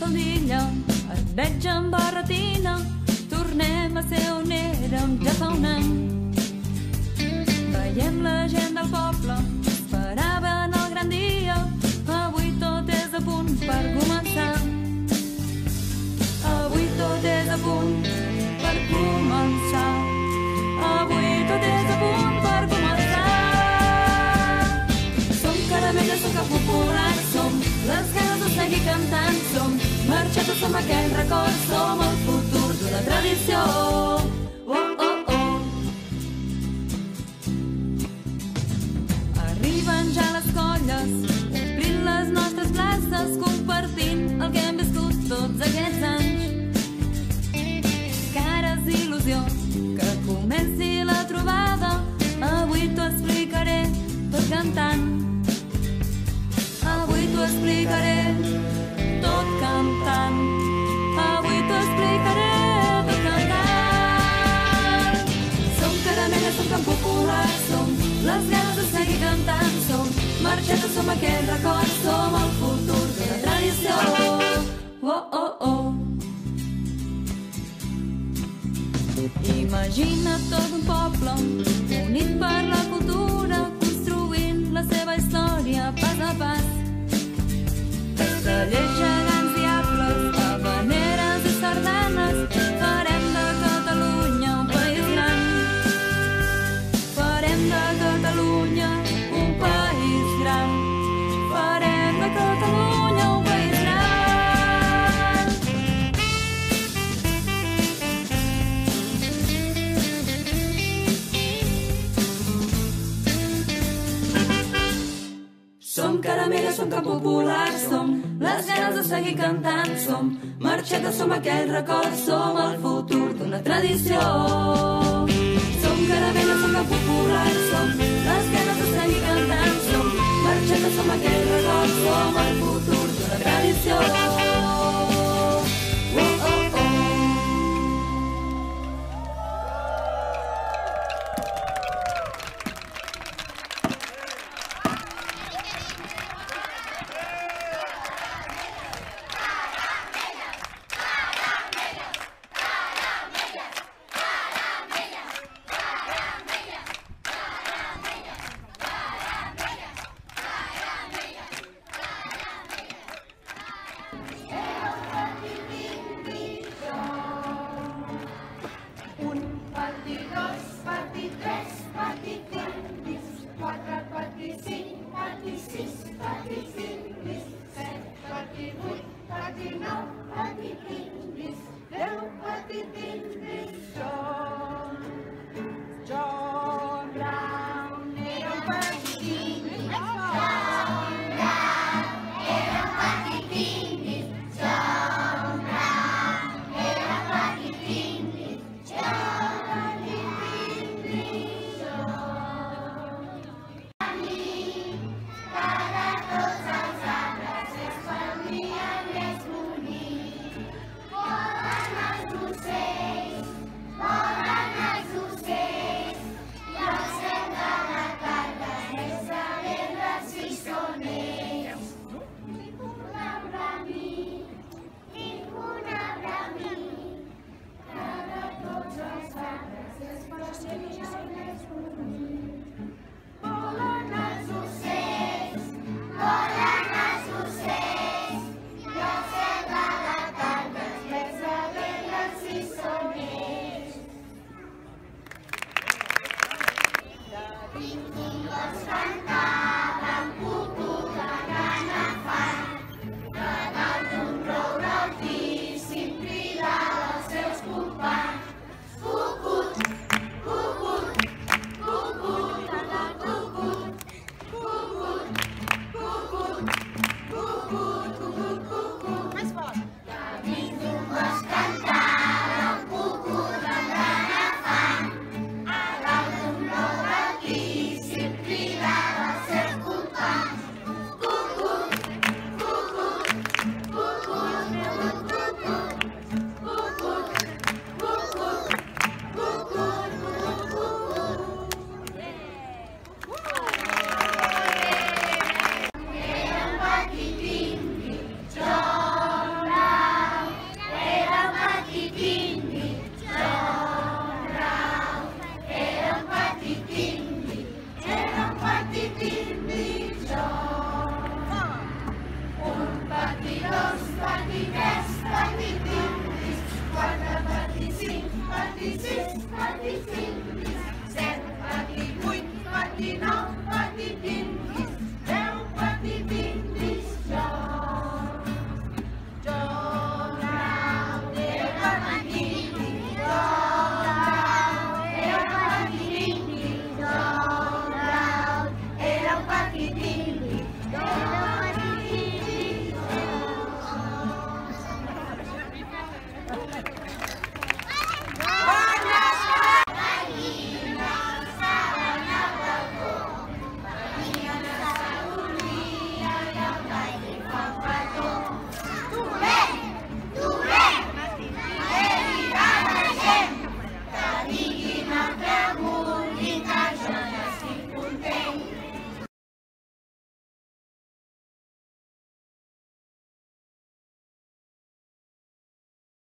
faldilla, et veig amb barretina, tornem a ser on érem ja fa un any. Veiem la gent del poble, esperaven el gran dia, avui tot és a punt per començar. Avui tot és a punt per començar. Avui tot és a punt per començar. Som caramelles, som cap popular, som les ganes de seguir cantant, som marxetes, som aquell record, som el futur d'una tradició. Oh, oh, oh. Arriben ja les colles, omplint les nostres places, compartint el que hem viscut tots aquests anys. Cares il·lusió, que comenci la trobada, avui t'ho explicaré tot cantant. Avui t'ho explicaré tot cantant. Avui t'ho explicaré tot cantant. Som caramelles, som camp popular, som les ganes de seguir cantant, som marxetes, som aquell record, som el futur d'una tradició. Oh, oh, oh. Imagina't tot un poble unit per la cultura, construint la seva història pas a pas. Castellers, gegants, diables, havaneres i sardanes, farem de Catalunya un país gran. Farem de Catalunya un país gran. Farem de Catalunya un país gran. Som caramelles, som camp popular, som les ganes de seguir cantant, som marxetes, som aquell record, som el futur d'una tradició. Som caramelles, som camp popular, som les ganes de seguir cantant, som marxetes, som aquell record, som el futur d'una tradició. Oh, oh, oh. Petit, petit,